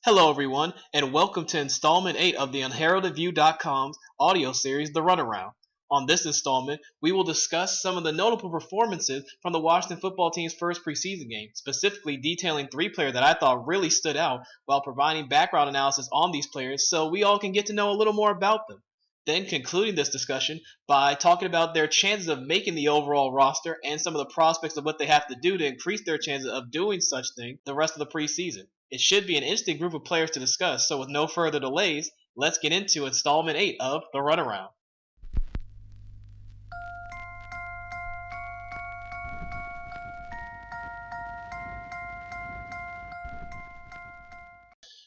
Hello, everyone, and welcome to Installment 8 of the UnheraldedView.com's audio series, The Runaround. On this installment, we will discuss some of the notable performances from the Washington football team's first preseason game, specifically detailing three players that I thought really stood out while providing background analysis on these players so we all can get to know a little more about them. Then concluding this discussion by talking about their chances of making the overall roster and some of the prospects of what they have to do to increase their chances of doing such thing the rest of the preseason. It should be an interesting group of players to discuss, so with no further delays, let's get into installment 8 of The Runaround.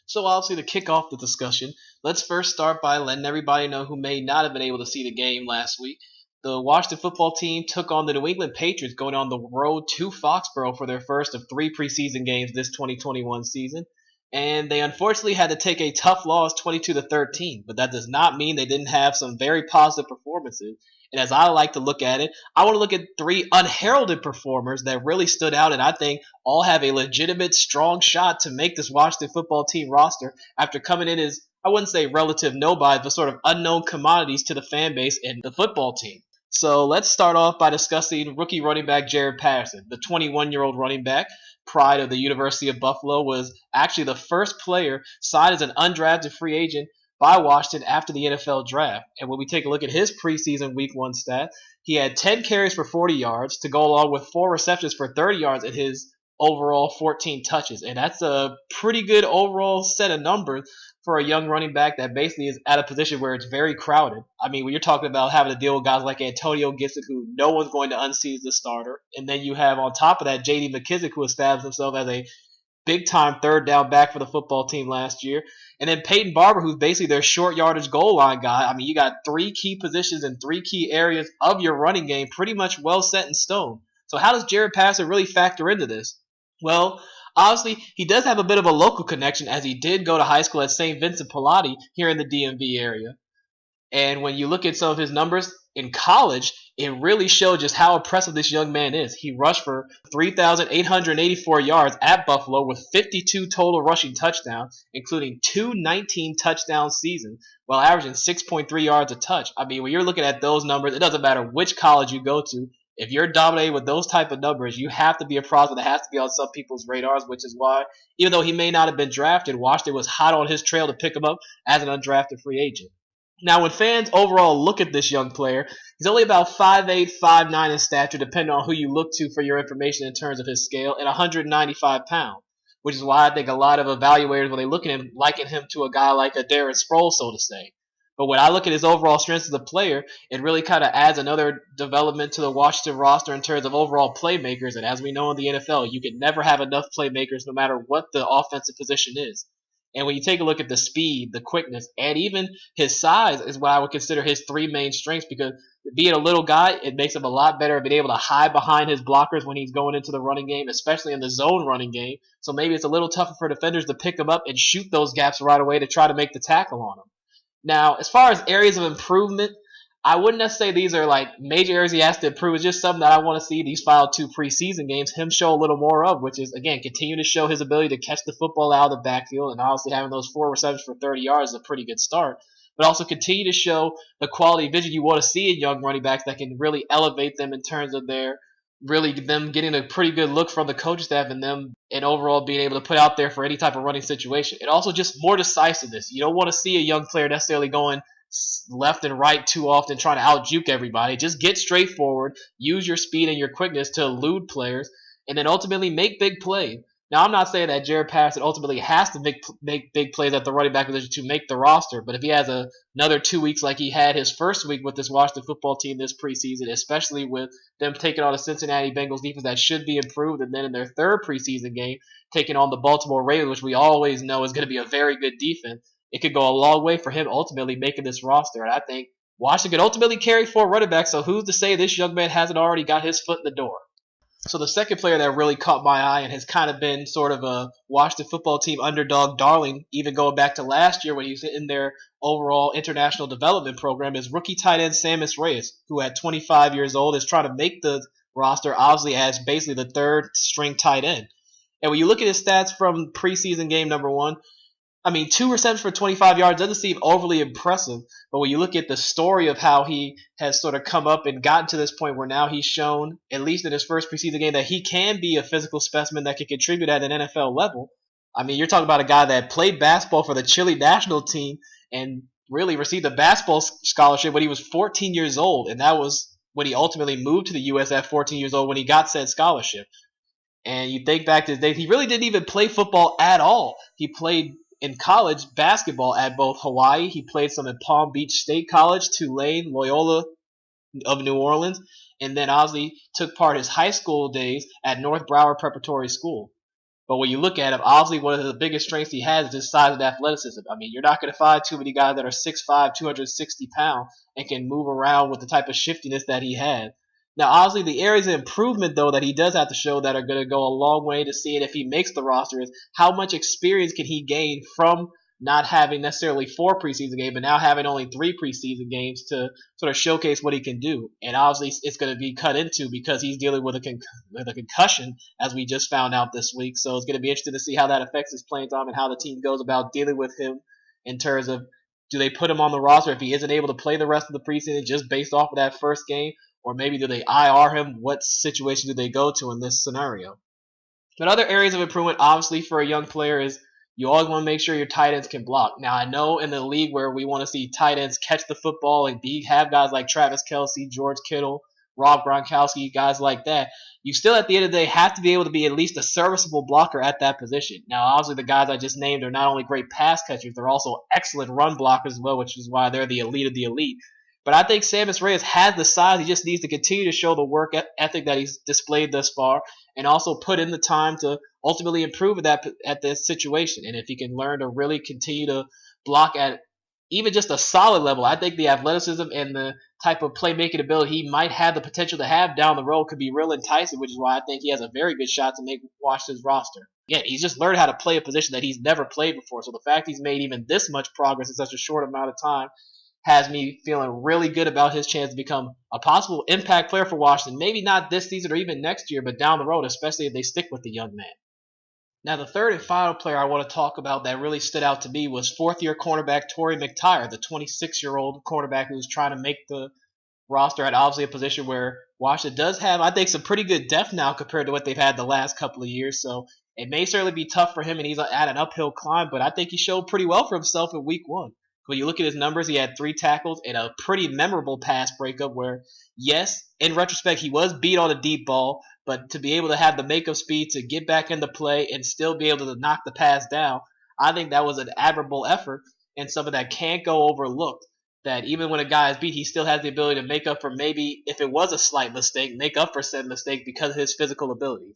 So obviously to kick off the discussion, let's first start by letting everybody know who may not have been able to see the game last week. The Washington football team took on the New England Patriots going on the road to Foxborough for their first of three preseason games this 2021 season. And they unfortunately had to take a tough loss 22-13, but that does not mean they didn't have some very positive performances. And as I like to look at it, I want to look at three unheralded performers that really stood out and I think all have a legitimate, strong shot to make this Washington football team roster after coming in as, I wouldn't say relative nobodies, but sort of unknown commodities to the fan base and the football team. So let's start off by discussing rookie running back Jared Patterson, the 21-year-old running back. Pride of the University of Buffalo, was actually the first player signed as an undrafted free agent by Washington after the NFL draft. And when we take a look at his preseason week one stat, he had 10 carries for 40 yards to go along with 4 receptions for 30 yards in his overall 14 touches. And that's a pretty good overall set of numbers for a young running back that basically is at a position where it's very crowded. I mean, when you're talking about having to deal with guys like Antonio Gibson, who no one's going to unseat as the starter, and then you have on top of that J.D. McKissic, who established himself as a big-time third down back for the football team last year, and then Peyton Barber, who's basically their short yardage goal line guy. I mean, you got three key positions and three key areas of your running game pretty much well set in stone. So how does Jared Patterson really factor into this? Well, obviously, he does have a bit of a local connection as he did go to high school at St. Vincent Pallotti here in the DMV area. And when you look at some of his numbers in college, it really showed just how impressive this young man is. He rushed for 3,884 yards at Buffalo with 52 total rushing touchdowns, including two 19 touchdown seasons, while averaging 6.3 yards a touch. I mean, when you're looking at those numbers, it doesn't matter which college you go to. If you're dominating with those type of numbers, you have to be a prospect that has to be on some people's radars, which is why, even though he may not have been drafted, Washington was hot on his trail to pick him up as an undrafted free agent. Now, when fans overall look at this young player, he's only about 5'8", 5'9" in stature, depending on who you look to for your information in terms of his scale, and 195 pounds, which is why I think a lot of evaluators, when they look at him, liken him to a guy like a Darren Sproles, so to say. But when I look at his overall strengths as a player, it really kind of adds another development to the Washington roster in terms of overall playmakers. And as we know in the NFL, you can never have enough playmakers no matter what the offensive position is. And when you take a look at the speed, the quickness, and even his size is what I would consider his three main strengths, because being a little guy, it makes him a lot better at being able to hide behind his blockers when he's going into the running game, especially in the zone running game. So maybe it's a little tougher for defenders to pick him up and shoot those gaps right away to try to make the tackle on him. Now, as far as areas of improvement, I wouldn't necessarily say these are like major areas he has to improve. It's just something that I want to see these final two preseason games him show a little more of, which is, again, continue to show his ability to catch the football out of the backfield, and obviously having those 4 receptions for 30 yards is a pretty good start. But also continue to show the quality vision you want to see in young running backs that can really elevate them in terms of their really them getting a pretty good look from the coaching staff and them and overall being able to put out there for any type of running situation. And also just more decisiveness. You don't want to see a young player necessarily going left and right too often trying to out-juke everybody. Just get straight forward, use your speed and your quickness to elude players, and then ultimately make big plays. Now, I'm not saying that Jared Patterson ultimately has to make big plays at the running back position to make the roster, but if he has another 2 weeks like he had his first week with this Washington football team this preseason, especially with them taking on a Cincinnati Bengals defense that should be improved, and then in their third preseason game, taking on the Baltimore Ravens, which we always know is going to be a very good defense, it could go a long way for him ultimately making this roster. And I think Washington could ultimately carry 4 running backs, so who's to say this young man hasn't already got his foot in the door? So the second player that really caught my eye and has kind of been sort of a Washington football team underdog darling, even going back to last year when he was in their overall international development program, is rookie tight end Sammis Reyes, who at 25 years old is trying to make the roster, obviously as basically the third string tight end. And when you look at his stats from preseason game number 1, I mean, 2 receptions for 25 yards doesn't seem overly impressive, but when you look at the story of how he has sort of come up and gotten to this point where now he's shown, at least in his first preseason game, that he can be a physical specimen that can contribute at an NFL level. I mean, you're talking about a guy that played basketball for the Chile national team and really received a basketball scholarship when he was 14 years old, and that was when he ultimately moved to the U.S. at 14 years old when he got said scholarship. And you think back to his days, he really didn't even play football at all. He played in college basketball at both Hawaii. He played some at Palm Beach State College, Tulane, Loyola of New Orleans, and then obviously took part his high school days at North Broward Preparatory School. But when you look at him, obviously one of the biggest strengths he has is his size and athleticism. I mean, you're not going to find too many guys that are 6'5", 260 pounds and can move around with the type of shiftiness that he had. Now, obviously, the areas of improvement, though, that he does have to show that are going to go a long way to seeing if he makes the roster is how much experience can he gain from not having necessarily 4 preseason games, but now having only 3 preseason games to sort of showcase what he can do. And obviously, it's going to be cut into because he's dealing with a concussion, as we just found out this week. So it's going to be interesting to see how that affects his playing time and how the team goes about dealing with him in terms of do they put him on the roster if he isn't able to play the rest of the preseason just based off of that first game, or maybe do they IR him? What situation do they go to in this scenario? But other areas of improvement, obviously, for a young player is you always want to make sure your tight ends can block. Now, I know in the league where we want to see tight ends catch the football and have guys like Travis Kelce, George Kittle, Rob Gronkowski, guys like that, you still at the end of the day have to be able to be at least a serviceable blocker at that position. Now, obviously, the guys I just named are not only great pass catchers, they're also excellent run blockers as well, which is why they're the elite of the elite. But I think Sammis Reyes has the size. He just needs to continue to show the work ethic that he's displayed thus far and also put in the time to ultimately improve at this situation. And if he can learn to really continue to block at even just a solid level, I think the athleticism and the type of playmaking ability he might have the potential to have down the road could be real enticing, which is why I think he has a very good shot to make Washington's roster. Again, he's just learned how to play a position that he's never played before. So the fact he's made even this much progress in such a short amount of time has me feeling really good about his chance to become a possible impact player for Washington. Maybe not this season or even next year, but down the road, especially if they stick with the young man. Now, the third and final player I want to talk about that really stood out to me was fourth-year cornerback Torrey McTyer, the 26-year-old cornerback who's trying to make the roster at obviously a position where Washington does have, I think, some pretty good depth now compared to what they've had the last couple of years. So it may certainly be tough for him, and he's at an uphill climb, but I think he showed pretty well for himself in week 1. When you look at his numbers, he had 3 tackles and a pretty memorable pass breakup where, yes, in retrospect, he was beat on a deep ball, but to be able to have the makeup speed to get back into play and still be able to knock the pass down, I think that was an admirable effort and something that can't go overlooked. That even when a guy is beat, he still has the ability to make up for maybe, if it was a slight mistake, make up for said mistake because of his physical ability.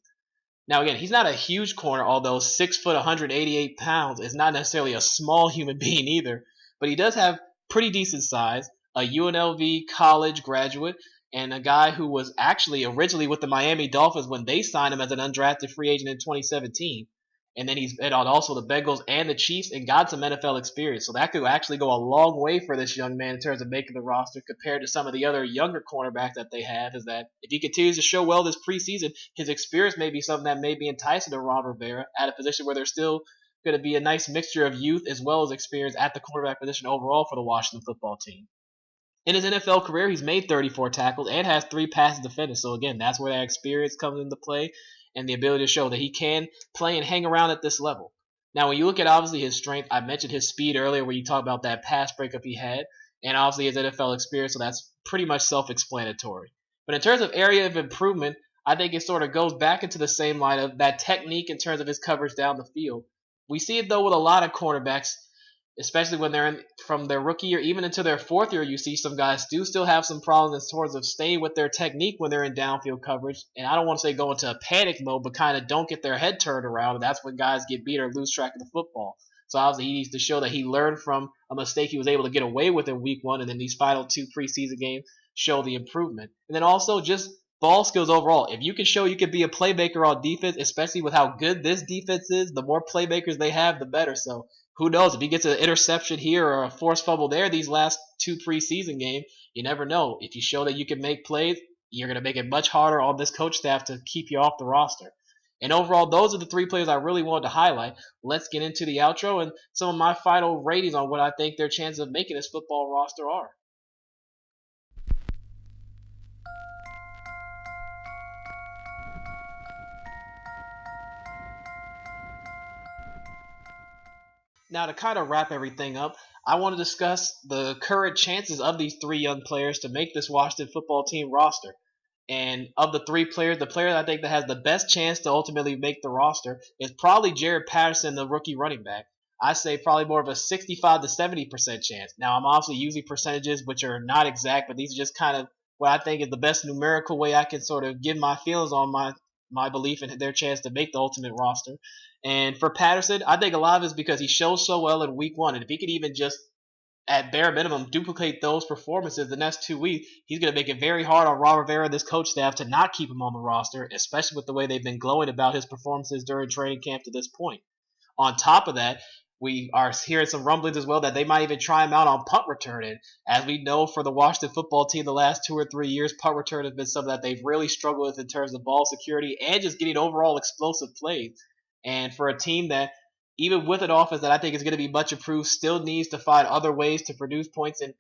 Now, again, he's not a huge corner, although 6 foot, 188 pounds is not necessarily a small human being either. But he does have pretty decent size, a UNLV college graduate, and a guy who was actually originally with the Miami Dolphins when they signed him as an undrafted free agent in 2017. And then he's been on also the Bengals and the Chiefs and got some NFL experience. So that could actually go a long way for this young man in terms of making the roster compared to some of the other younger cornerbacks that they have. Is that if he continues to show well this preseason, his experience may be something that may be enticing to Ron Rivera at a position where there's still going to be a nice mixture of youth as well as experience at the cornerback position overall for the Washington football team. In his NFL career, he's made 34 tackles and has 3 passes defended. So again, that's where that experience comes into play and the ability to show that he can play and hang around at this level. Now, when you look at obviously his strength, I mentioned his speed earlier where you talk about that pass breakup he had, and obviously his NFL experience, so that's pretty much self-explanatory. But in terms of area of improvement, I think it sort of goes back into the same line of that technique in terms of his coverage down the field. We see it, though, with a lot of cornerbacks, especially when they're from their rookie year, even into their 4th year, you see some guys do still have some problems in terms of staying with their technique when they're in downfield coverage. And I don't want to say go into a panic mode, but kind of don't get their head turned around. And that's when guys get beat or lose track of the football. So obviously he needs to show that he learned from a mistake he was able to get away with in week 1, and then these final 2 preseason games show the improvement. And then also just ball skills overall. If you can show you can be a playmaker on defense, especially with how good this defense is, the more playmakers they have, the better. So who knows? If he gets an interception here or a forced fumble there these last 2 preseason games, you never know. If you show that you can make plays, you're going to make it much harder on this coach staff to keep you off the roster. And overall, those are the three players I really wanted to highlight. Let's get into the outro and some of my final ratings on what I think their chances of making this football roster are. Now, to kind of wrap everything up, I want to discuss the current chances of these three young players to make this Washington football team roster. And of the three players, the player that I think that has the best chance to ultimately make the roster is probably Jared Patterson, the rookie running back. I say probably more of a 65 to 70% chance. Now, I'm obviously using percentages which are not exact, but these are just kind of what I think is the best numerical way I can sort of give my feelings on my belief in their chance to make the ultimate roster. And for Patterson, I think a lot of it is because he shows so well in week one. And if he could even just, at bare minimum, duplicate those performances the next 2 weeks, he's going to make it very hard on Ron Rivera and this coach staff to not keep him on the roster, especially with the way they've been glowing about his performances during training camp to this point. On top of that, we are hearing some rumblings as well that they might even try him out on punt return. And as we know, for the Washington football team, the last 2 or 3 years, punt return has been something that they've really struggled with in terms of ball security and just getting overall explosive plays. And for a team that, even with an offense that I think is going to be much improved, still needs to find other ways to produce points and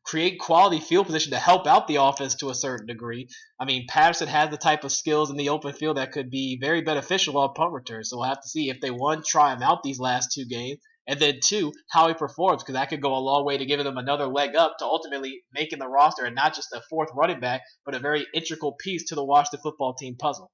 create quality field position to help out the offense to a certain degree. I mean, Patterson has the type of skills in the open field that could be very beneficial on punt return. So we'll have to see if they, one, try him out these last 2 games, and then two, how he performs, because that could go a long way to giving them another leg up to ultimately making the roster and not just a fourth running back, but a very integral piece to the Washington football team puzzle.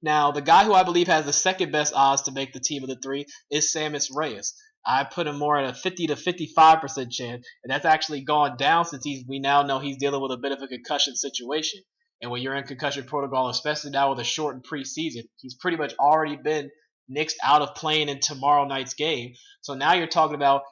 Now, the guy who I believe has the second best odds to make the team of the three is Sammis Reyes. I put him more at a 50 to 55% chance, and that's actually gone down since we now know he's dealing with a bit of a concussion situation. And when you're in concussion protocol, especially now with a shortened preseason, he's pretty much already been nixed out of playing in tomorrow night's game. So now you're talking about,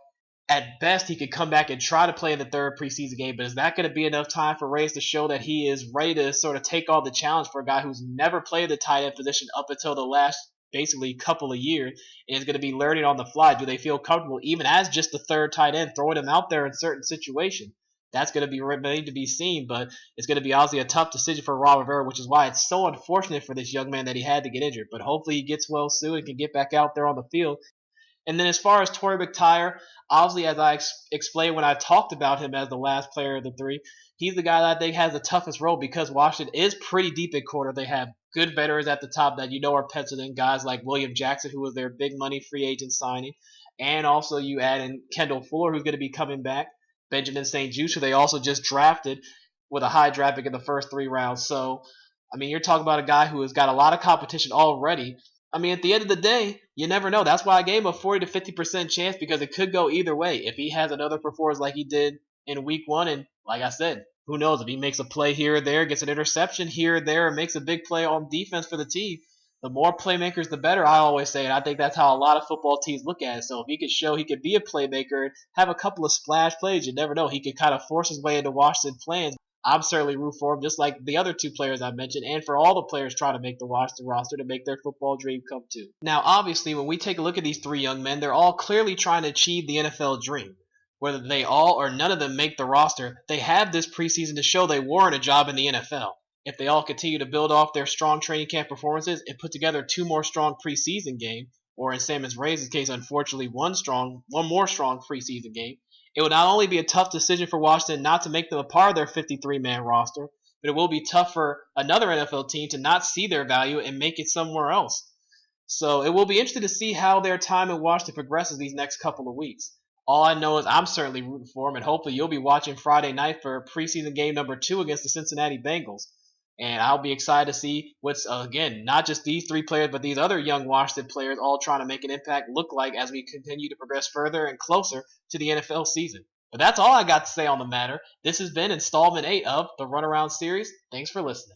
at best, he could come back and try to play in the third preseason game, but is that going to be enough time for Reyes to show that he is ready to sort of take on the challenge for a guy who's never played the tight end position up until the last basically couple of years and is going to be learning on the fly? Do they feel comfortable, even as just the third tight end, throwing him out there in certain situations? That's going to be remain to be seen, but it's going to be obviously a tough decision for Ron Rivera, which is why it's so unfortunate for this young man that he had to get injured. But hopefully he gets well soon and can get back out there on the field. And then as far as Torrey McTyer, obviously, as I explained when I talked about him as the last player of the three, he's the guy that I think has the toughest role because Washington is pretty deep at corner. They have good veterans at the top that are penciled in, guys like William Jackson, who was their big money free agent signing. And also you add in Kendall Fuller, who's going to be coming back, Benjamin St-Juste, who they also just drafted with a high draft pick in the first 3 rounds. So, I mean, you're talking about a guy who has got a lot of competition already. I mean, at the end of the day, you never know. That's why I gave him a 40 to 50% chance because it could go either way. If he has another performance like he did in week one, and like I said, who knows if he makes a play here or there, gets an interception here or there, and makes a big play on defense for the team. The more playmakers, the better, I always say, and I think that's how a lot of football teams look at it. So if he could show he could be a playmaker and have a couple of splash plays, you never know. He could kind of force his way into Washington plans. I'm certainly root for him, just like the other two players I mentioned, and for all the players trying to make the Washington roster to make their football dream come true. Now, obviously, when we take a look at these three young men, they're all clearly trying to achieve the NFL dream. Whether they all or none of them make the roster, they have this preseason to show they warrant a job in the NFL. If they all continue to build off their strong training camp performances and put together 2 more strong preseason games, or in Sammis Reyes' case, unfortunately, one more strong preseason game, it will not only be a tough decision for Washington not to make them a part of their 53-man roster, but it will be tough for another NFL team to not see their value and make it somewhere else. So it will be interesting to see how their time in Washington progresses these next couple of weeks. All I know is I'm certainly rooting for them, and hopefully you'll be watching Friday night for preseason game number 2 against the Cincinnati Bengals. And I'll be excited to see what's, again, not just these three players, but these other young Washington players all trying to make an impact look like as we continue to progress further and closer to the NFL season. But that's all I got to say on the matter. This has been installment 8 of the Runaround series. Thanks for listening.